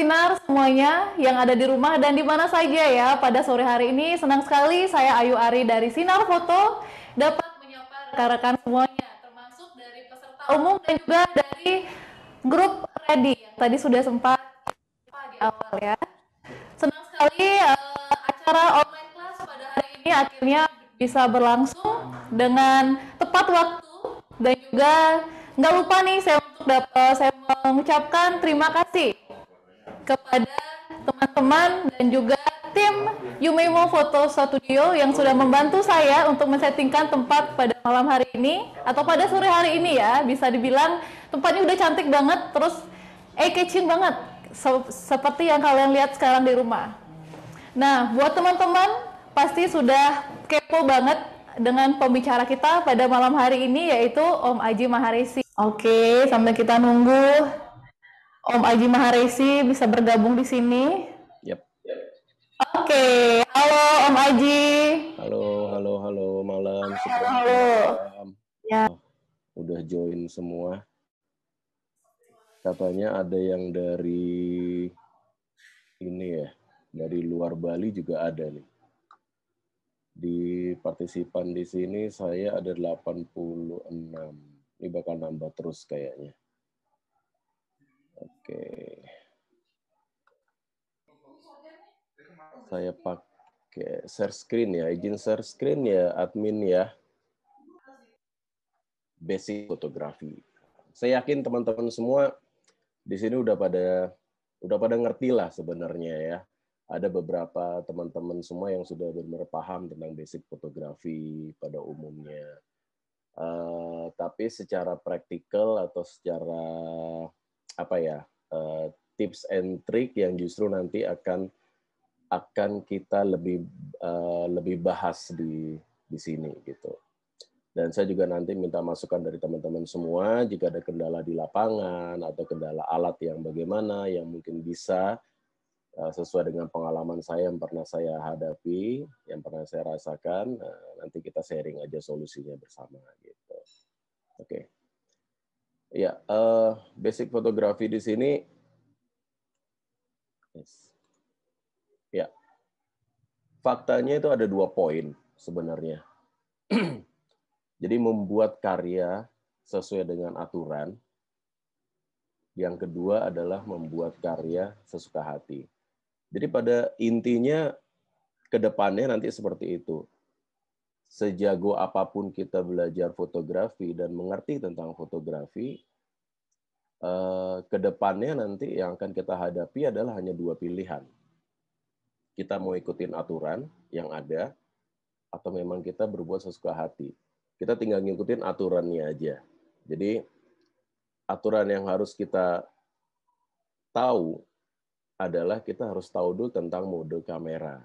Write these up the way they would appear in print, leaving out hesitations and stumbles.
Sinar semuanya yang ada di rumah dan di mana saja ya pada sore hari ini. Senang sekali saya Ayu Ari dari Sinar Foto dapat menyapa rekan-rekan semuanya, termasuk dari peserta umum dan juga dari grup Ready yang tadi sudah sempat di awal ya. Senang sekali acara online class pada hari ini akhirnya bisa berlangsung dengan tepat waktu dan juga nggak lupa nih saya mengucapkan terima kasih kepada teman-teman dan juga tim Yumemo Photo Studio yang sudah membantu saya untuk men-settingkan tempat pada malam hari ini atau pada sore hari ini ya. Bisa dibilang tempatnya udah cantik banget, terus eye-catching banget seperti yang kalian lihat sekarang di rumah. Nah, buat teman-teman pasti sudah kepo banget dengan pembicara kita pada malam hari ini yaitu Om Aji Maharesi. Oke, sambil kita nunggu Om Aji Maharesi bisa bergabung di sini. Yep. Oke, halo Om Aji. Halo, malam. Halo. Ya. Udah join semua. Katanya ada yang dari ini ya, dari luar Bali juga ada nih. Di partisipan di sini saya ada 86. Ini bakal nambah terus kayaknya. Oke. Saya pakai share screen ya, izin share screen ya admin ya. Basic fotografi. Saya yakin teman-teman semua di sini udah pada ngerti lah sebenarnya ya. Ada beberapa teman-teman semua yang sudah benar-benar paham tentang basic fotografi pada umumnya. Tapi secara praktikal atau secara apa ya, tips and trick yang justru nanti akan kita lebih bahas di sini gitu. Dan saya juga nanti minta masukan dari teman-teman semua jika ada kendala di lapangan atau kendala alat yang bagaimana yang mungkin bisa sesuai dengan pengalaman saya yang pernah saya hadapi, yang pernah saya rasakan, nanti kita sharing aja solusinya bersama gitu. Oke. Ya, basic fotografi di sini. Yes. Ya. Faktanya itu ada 2 poin sebenarnya. Jadi membuat karya sesuai dengan aturan. Yang kedua adalah membuat karya sesuka hati. Jadi pada intinya ke depannya nanti seperti itu. Sejago apapun kita belajar fotografi dan mengerti tentang fotografi, ke depannya nanti yang akan kita hadapi adalah hanya 2 pilihan. Kita mau ikutin aturan yang ada, atau memang kita berbuat sesuka hati. Kita tinggal ngikutin aturannya aja. Jadi aturan yang harus kita tahu adalah kita harus tahu dulu tentang mode kamera.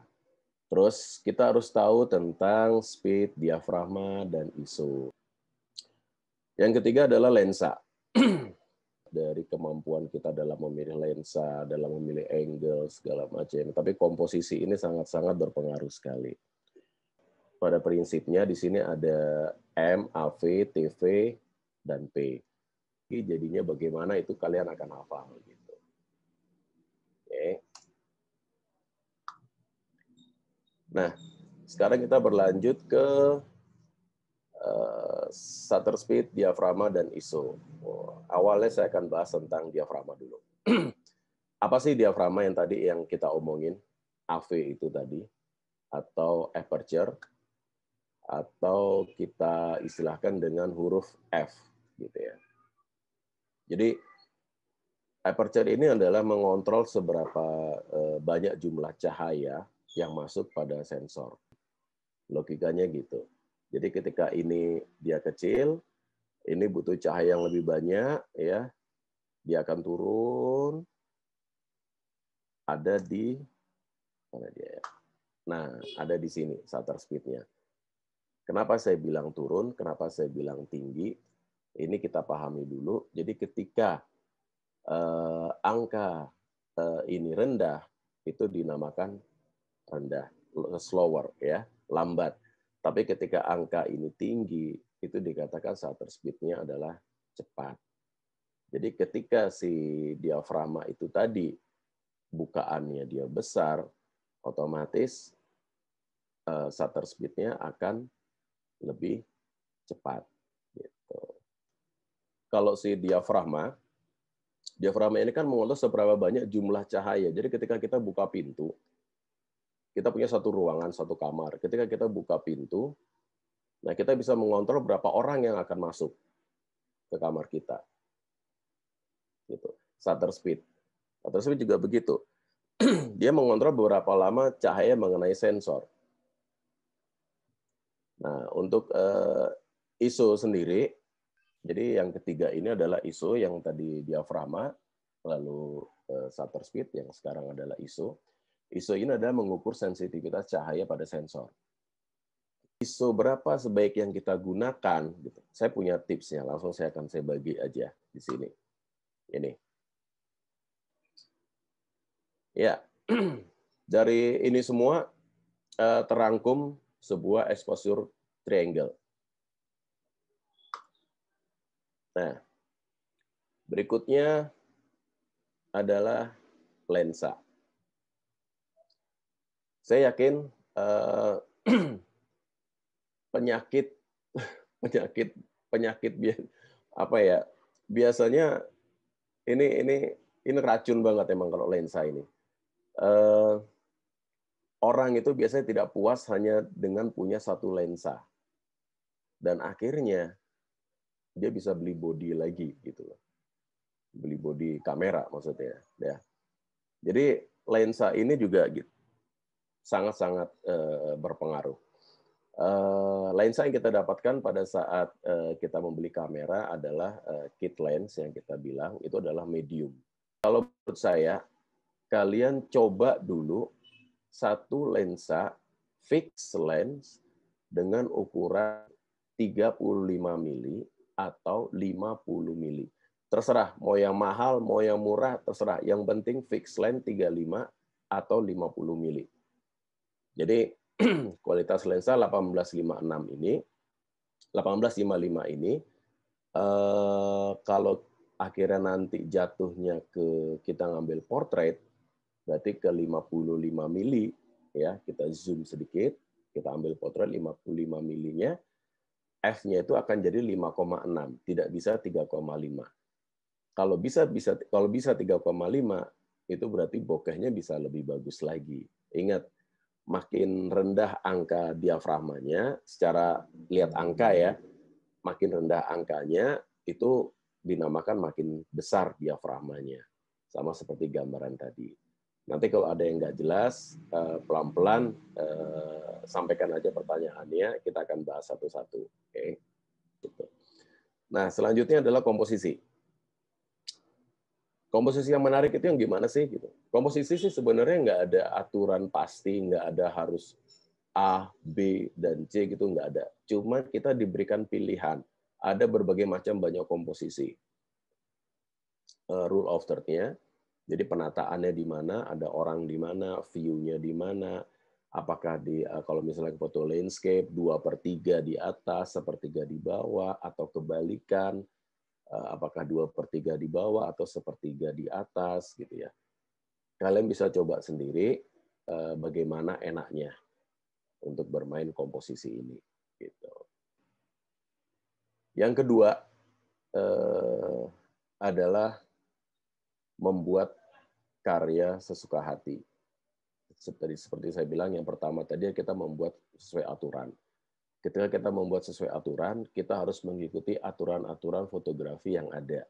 Terus kita harus tahu tentang speed, diafragma, dan ISO. Yang ketiga adalah lensa. Dari kemampuan kita dalam memilih lensa, dalam memilih angle, segala macam. Tapi komposisi ini sangat-sangat berpengaruh sekali. Pada prinsipnya di sini ada M, AV, TV, dan P. Jadinya bagaimana itu kalian akan hafal gitu. Oke. Nah, sekarang kita berlanjut ke shutter speed, diafragma, dan ISO. Awalnya saya akan bahas tentang diafragma dulu. Apa sih diafragma yang tadi yang kita omongin? AV itu tadi, atau aperture, atau kita istilahkan dengan huruf F, gitu ya. Jadi aperture ini adalah mengontrol seberapa banyak jumlah cahaya yang masuk pada sensor. Logikanya gitu. Jadi ketika ini dia kecil, ini butuh cahaya yang lebih banyak, ya, dia akan turun. Ada di mana dia? Nah, ada di sini shutter speed-nya. Kenapa saya bilang turun? Kenapa saya bilang tinggi? Ini kita pahami dulu. Jadi ketika angka ini rendah, itu dinamakan rendah, slower, ya, lambat. Tapi ketika angka ini tinggi, itu dikatakan shutter speed-nya adalah cepat. Jadi ketika si diafragma itu tadi bukaannya dia besar, otomatis shutter speed-nya akan lebih cepat. Gitu. Kalau si diafragma ini kan mengontrol seberapa banyak jumlah cahaya. Jadi ketika kita buka pintu, kita punya satu ruangan, satu kamar. Ketika kita buka pintu, nah kita bisa mengontrol berapa orang yang akan masuk ke kamar kita. Gitu. Shutter speed. Shutter speed juga begitu. Dia mengontrol berapa lama cahaya mengenai sensor. Nah, untuk ISO sendiri, jadi yang ketiga ini adalah ISO yang tadi diafragma, lalu shutter speed yang sekarang adalah ISO. ISO ini adalah mengukur sensitivitas cahaya pada sensor. ISO berapa sebaik yang kita gunakan? Gitu. Saya punya tipsnya, langsung saya bagi aja di sini. Ini. Ya, dari ini semua terangkum sebuah exposure triangle. Nah, berikutnya adalah lensa. Saya yakin penyakit apa ya? Biasanya ini racun banget emang kalau lensa ini. Orang itu biasanya tidak puas hanya dengan punya satu lensa. Dan akhirnya dia bisa beli body lagi gitu loh. Beli body kamera maksudnya, ya. Jadi lensa ini juga gitu, sangat-sangat berpengaruh. Lensa yang kita dapatkan pada saat kita membeli kamera adalah kit lens yang kita bilang itu adalah medium. Kalau menurut saya, kalian coba dulu satu lensa fixed lens dengan ukuran 35 mili atau 50 mili. Terserah, mau yang mahal, mau yang murah, terserah. Yang penting fixed lens 35 atau 50 mili. Jadi kualitas lensa 1855 ini kalau akhirnya nanti jatuhnya ke kita ngambil portrait berarti ke 55 mili ya, kita zoom sedikit, kita ambil portrait 55 milinya, f-nya itu akan jadi 5,6, tidak bisa 3,5. Kalau bisa 3,5 itu berarti bokehnya bisa lebih bagus lagi. Ingat, makin rendah angka diafragmanya, secara lihat angka ya, makin rendah angkanya, itu dinamakan makin besar diafragmanya. Sama seperti gambaran tadi. Nanti kalau ada yang nggak jelas, pelan-pelan sampaikan aja pertanyaannya, kita akan bahas satu-satu. Oke. Gitu. Nah, selanjutnya adalah komposisi. Komposisi yang menarik itu yang gimana sih? Gitu. Komposisi sih sebenarnya nggak ada aturan pasti, nggak ada harus A, B, dan C gitu, nggak ada. Cuma kita diberikan pilihan. Ada berbagai macam banyak komposisi. Rule of third-nya, jadi penataannya di mana, ada orang di mana, view-nya di mana, apakah kalau misalnya foto landscape 2/3 di atas, 1/3 di bawah, atau kebalikan, apakah 2/3 di bawah atau 1/3 di atas gitu ya. Kalian bisa coba sendiri bagaimana enaknya untuk bermain komposisi ini gitu. Yang kedua adalah membuat karya sesuka hati. Seperti saya bilang, yang pertama tadi kita membuat sesuai aturan. Ketika kita membuat sesuai aturan, kita harus mengikuti aturan-aturan fotografi yang ada.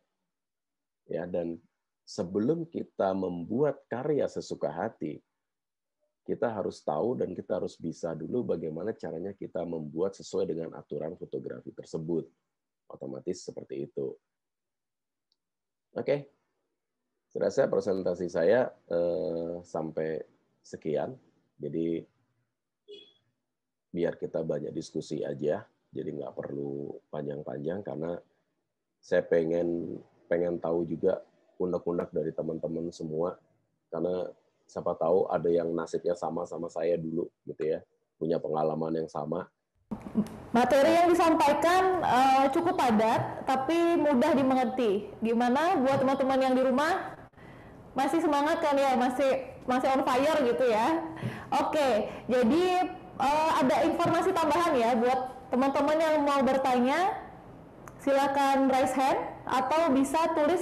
Ya, dan sebelum kita membuat karya sesuka hati, kita harus tahu dan kita harus bisa dulu bagaimana caranya kita membuat sesuai dengan aturan fotografi tersebut. Otomatis seperti itu. Oke. Saya rasa presentasi saya sampai sekian. Jadi biar kita banyak diskusi aja, jadi nggak perlu panjang-panjang karena saya pengen tahu juga unek-unek dari teman-teman semua, karena siapa tahu ada yang nasibnya sama saya dulu gitu ya, punya pengalaman yang sama. Materi yang disampaikan cukup padat tapi mudah dimengerti. Gimana buat teman-teman yang di rumah? Masih semangat kan ya, masih on fire gitu ya. Oke, jadi ada informasi tambahan ya buat teman-teman yang mau bertanya, silakan raise hand atau bisa tulis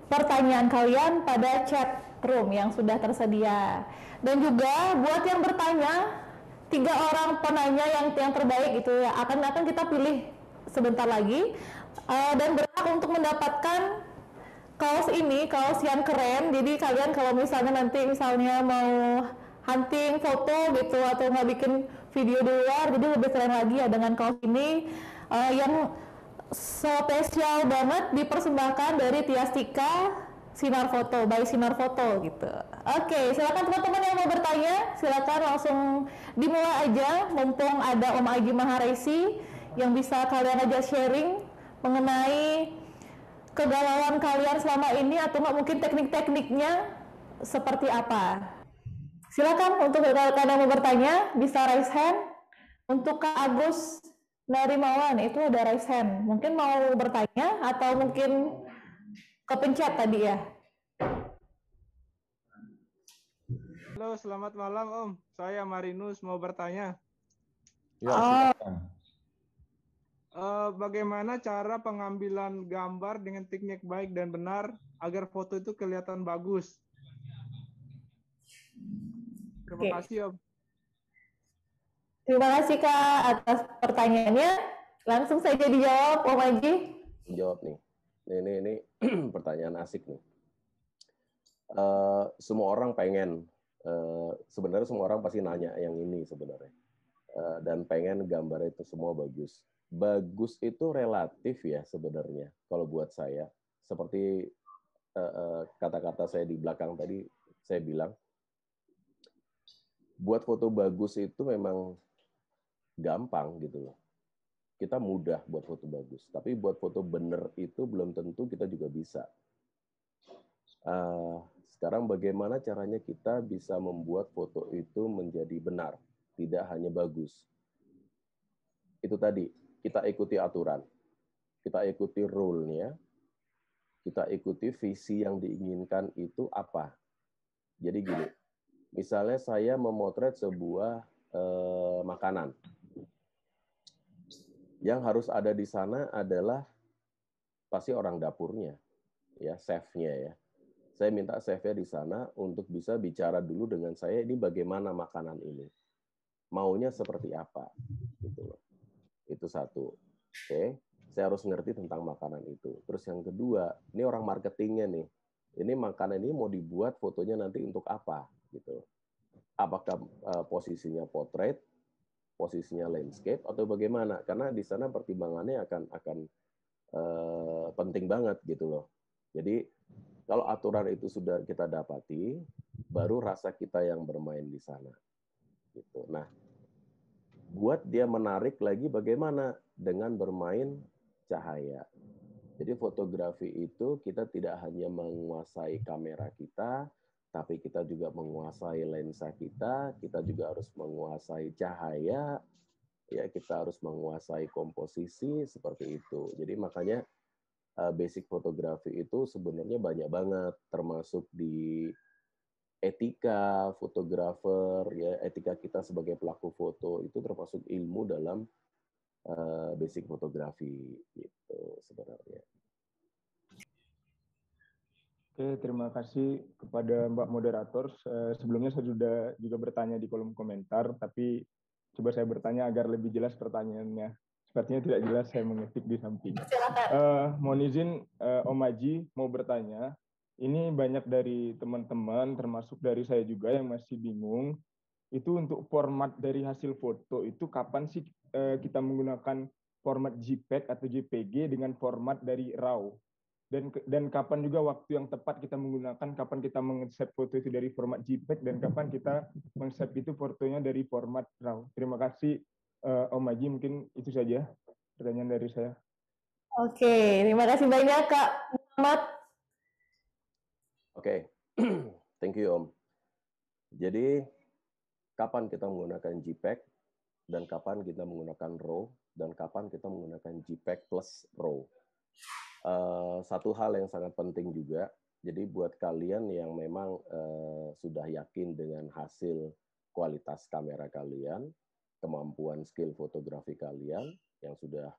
pertanyaan kalian pada chat room yang sudah tersedia. Dan juga buat yang bertanya, 3 orang penanya yang terbaik itu ya akan kita pilih sebentar lagi, dan berhak untuk mendapatkan kaos ini, kaos yang keren. Jadi kalian kalau misalnya nanti mau hunting foto gitu atau nggak bikin video di luar, jadi lebih keren lagi ya dengan kaos ini, yang spesial banget dipersembahkan dari Tiastika Sinar Foto, by Sinar Foto gitu. Oke, silakan teman-teman yang mau bertanya, silakan langsung dimulai aja, mumpung ada Om Aji Maharesi yang bisa kalian aja sharing mengenai kegalauan kalian selama ini, atau nggak mungkin teknik-tekniknya seperti apa. Silakan untuk kalian yang mau bertanya bisa raise hand. Untuk Kak Agus Narimawan itu ada raise hand, mungkin mau bertanya atau mungkin kepencet tadi ya. Halo, selamat malam Om. Saya Marinus mau bertanya. Ya, silakan. Bagaimana cara pengambilan gambar dengan teknik baik dan benar agar foto itu kelihatan bagus? Terima kasih Om. Terima kasih Kak atas pertanyaannya. Langsung saja dijawab Om Aji. Jawab nih. Ini pertanyaan asik nih. Semua orang pengen, sebenarnya semua orang pasti nanya yang ini sebenarnya. Dan pengen gambar itu semua bagus. Bagus itu relatif ya sebenarnya. Kalau buat saya, seperti kata-kata saya di belakang tadi, saya bilang, buat foto bagus itu memang gampang gitu loh. Kita mudah buat foto bagus, tapi buat foto bener itu belum tentu kita juga bisa. Sekarang bagaimana caranya kita bisa membuat foto itu menjadi benar, tidak hanya bagus. Itu tadi, kita ikuti aturan, kita ikuti rule-nya, kita ikuti visi yang diinginkan itu apa. Jadi gini, misalnya saya memotret sebuah makanan. Yang harus ada di sana adalah pasti orang dapurnya, ya, chef-nya ya. Saya minta chef-nya di sana untuk bisa bicara dulu dengan saya, ini bagaimana makanan ini. Maunya seperti apa, gitu loh. Itu satu. Oke, saya harus ngerti tentang makanan itu. Terus yang kedua, ini orang marketingnya nih. Ini makanan ini mau dibuat fotonya nanti untuk apa, gitu. Apakah posisinya portrait, posisinya landscape, atau bagaimana? Karena di sana pertimbangannya akan penting banget gitu loh. Jadi kalau aturan itu sudah kita dapati, baru rasa kita yang bermain di sana. Gitu. Nah, buat dia menarik lagi bagaimana dengan bermain cahaya. Jadi fotografi itu kita tidak hanya menguasai kamera kita, tapi kita juga menguasai lensa kita juga harus menguasai cahaya, ya kita harus menguasai komposisi seperti itu. Jadi makanya basic fotografi itu sebenarnya banyak banget, termasuk di etika fotografer, ya etika kita sebagai pelaku foto itu termasuk ilmu dalam basic fotografi gitu sebenarnya. Oke, terima kasih kepada Mbak Moderator. Sebelumnya saya sudah juga bertanya di kolom komentar, tapi coba saya bertanya agar lebih jelas pertanyaannya. Sepertinya tidak jelas, saya mengetik di samping. Mohon izin, Om Aji mau bertanya. Ini banyak dari teman-teman, termasuk dari saya juga yang masih bingung. Itu untuk format dari hasil foto itu kapan sih kita menggunakan format JPEG atau JPG dengan format dari RAW? Dan kapan juga waktu yang tepat kita menggunakan, kapan kita meng-save foto itu dari format JPEG dan kapan kita meng-save itu fotonya dari format RAW. Terima kasih Om Aji, mungkin itu saja pertanyaan dari saya. Oke, terima kasih banyak Kak Muhammad. Oke, thank you Om. Jadi kapan kita menggunakan JPEG dan kapan kita menggunakan RAW dan kapan kita menggunakan JPEG plus RAW. Satu hal yang sangat penting juga, Jadi buat kalian yang memang sudah yakin dengan hasil kualitas kamera kalian, kemampuan skill fotografi kalian yang sudah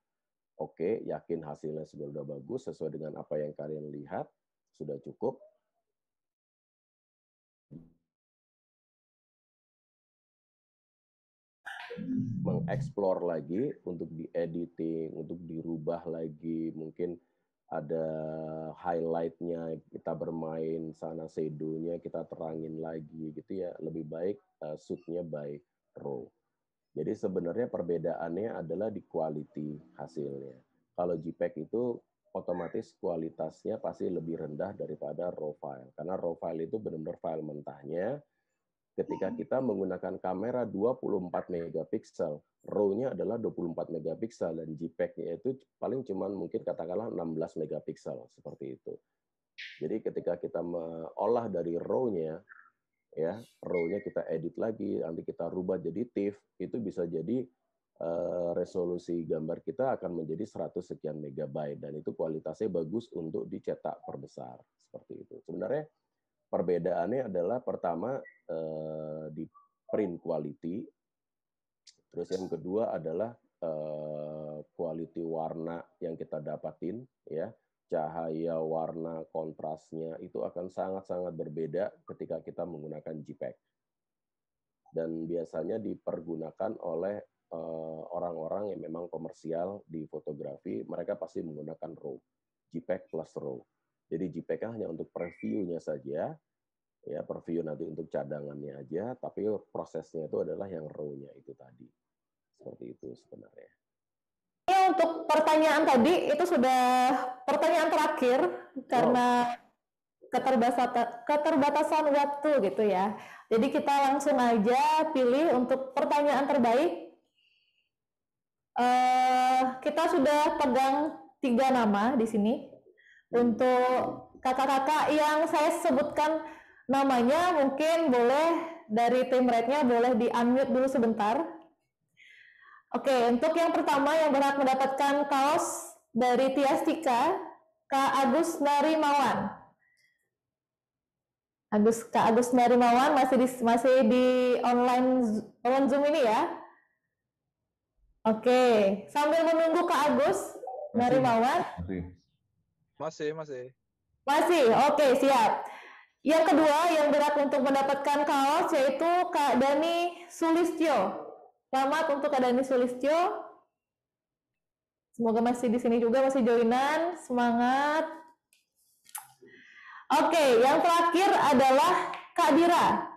oke, yakin hasilnya sudah bagus sesuai dengan apa yang kalian lihat, sudah cukup. Mengeksplor lagi untuk diediting, untuk dirubah lagi, mungkin ada highlight-nya, kita bermain sana shadow-nya, kita terangin lagi gitu ya, lebih baik shoot-nya by RAW. Jadi sebenarnya perbedaannya adalah di quality hasilnya. Kalau JPEG itu otomatis kualitasnya pasti lebih rendah daripada RAW file. Karena RAW file itu benar-benar file mentahnya. Ketika kita menggunakan kamera 24 megapiksel, RAW-nya adalah 24 megapiksel dan JPEG-nya itu paling cuman mungkin katakanlah 16 megapiksel seperti itu. Jadi ketika kita mengolah dari RAW-nya, ya RAW-nya kita edit lagi, nanti kita rubah jadi TIFF, itu bisa jadi resolusi gambar kita akan menjadi 100 sekian megabyte dan itu kualitasnya bagus untuk dicetak perbesar seperti itu. Sebenarnya perbedaannya adalah pertama di print quality, terus yang kedua adalah quality warna yang kita dapatin, ya cahaya, warna, kontrasnya itu akan sangat-sangat berbeda ketika kita menggunakan JPEG. Dan biasanya dipergunakan oleh orang-orang yang memang komersial di fotografi, mereka pasti menggunakan RAW, JPEG plus RAW. Jadi JPEG hanya untuk preview-nya saja, ya preview nanti untuk cadangannya aja, tapi prosesnya itu adalah yang RAW-nya itu tadi. Seperti itu sebenarnya. Ya, untuk pertanyaan tadi itu sudah pertanyaan terakhir karena keterbatasan waktu gitu ya. Jadi kita langsung aja pilih untuk pertanyaan terbaik. Kita sudah pegang 3 nama di sini. Untuk kakak-kakak yang saya sebutkan namanya, mungkin boleh dari tim Red-nya boleh di-unmute dulu sebentar. Oke, untuk yang pertama yang berhak mendapatkan kaos dari Tiastika, Kak Agus Narimawan. Kak Agus Narimawan masih di online Zoom ini ya. Oke, sambil menunggu Kak Agus Narimawan. Masih. Oke, siap. Yang kedua yang berhak untuk mendapatkan kaos yaitu Kak Dani Sulistyo. Selamat untuk Kak Dani Sulistyo. Semoga masih di sini juga, masih joinan. Semangat. Oke, yang terakhir adalah Kak Dira.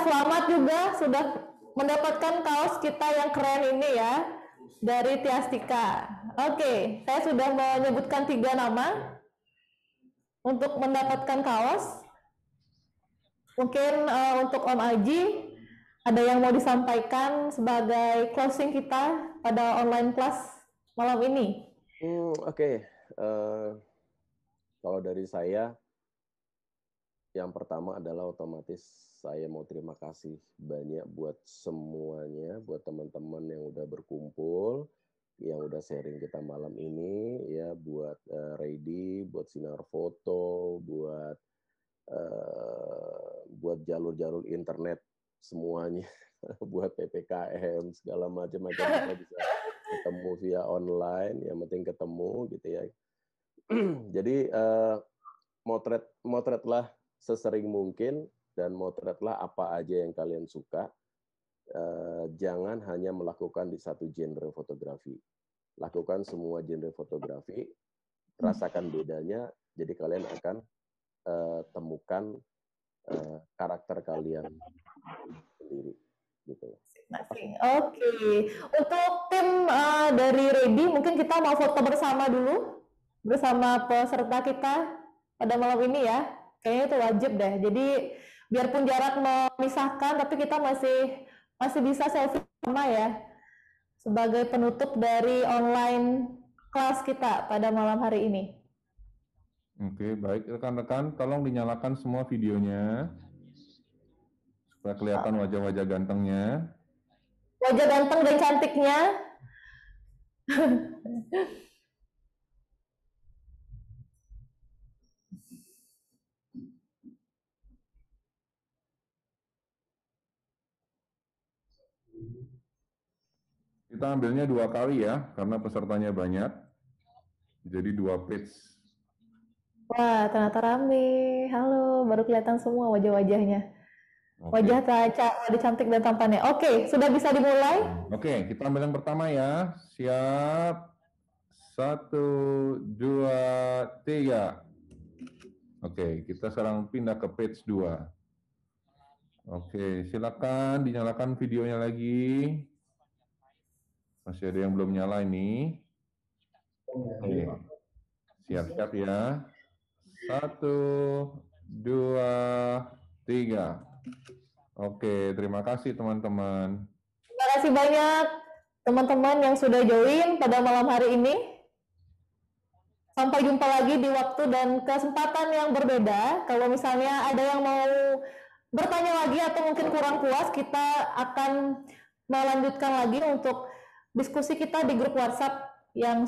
Selamat juga sudah mendapatkan kaos kita yang keren ini ya, dari Tiastika. Oke, saya sudah menyebutkan 3 nama untuk mendapatkan kaos. Mungkin untuk Om Aji, ada yang mau disampaikan sebagai closing kita pada online class malam ini? Oke. Kalau dari saya, yang pertama adalah otomatis saya mau terima kasih banyak buat semuanya, buat teman-teman yang udah berkumpul, yang udah sharing kita malam ini, ya buat Ready, buat Sinar Foto, buat jalur-jalur internet semuanya, buat PPKM segala macam kita bisa ketemu via online, yang penting ketemu gitu ya. Jadi motretlah sesering mungkin dan motretlah apa aja yang kalian suka. Jangan hanya melakukan di satu genre fotografi. Lakukan semua genre fotografi, rasakan bedanya, jadi kalian akan temukan karakter kalian sendiri. Gitu. Oke, untuk tim dari Ready, mungkin kita mau foto bersama dulu bersama peserta kita pada malam ini ya. Kayaknya itu wajib deh. Jadi biarpun jarak memisahkan, tapi kita masih bisa selfie sama ya, sebagai penutup dari online kelas kita pada malam hari ini. Oke, baik rekan-rekan, tolong dinyalakan semua videonya supaya kelihatan wajah-wajah gantengnya. Wajah ganteng dan cantiknya. kita ambilnya 2 kali ya, karena pesertanya banyak. Jadi 2 page. Wah, ternyata rame. Halo, baru kelihatan semua wajah-wajahnya. Oke. Wajah wajah cantik dan tampannya. Oke, sudah bisa dimulai? Oke, kita ambil yang pertama ya. Siap. 1, 2, 3. Oke, kita sekarang pindah ke page 2. Oke, silakan dinyalakan videonya lagi. Masih ada yang belum nyala ini. Oke, siap-siap ya. 1, 2, 3. Oke, terima kasih teman-teman. Terima kasih banyak teman-teman yang sudah join pada malam hari ini. Sampai jumpa lagi di waktu dan kesempatan yang berbeda. Kalau misalnya ada yang mau bertanya lagi atau mungkin kurang puas, kita akan melanjutkan lagi untuk diskusi kita di grup WhatsApp yang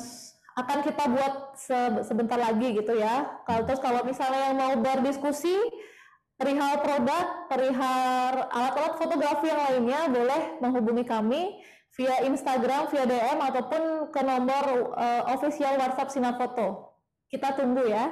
akan kita buat sebentar lagi gitu ya. Terus kalau misalnya yang mau berdiskusi perihal produk, perihal alat-alat fotografi yang lainnya, boleh menghubungi kami via Instagram, via DM, ataupun ke nomor official WhatsApp Sinar Foto. Kita tunggu ya.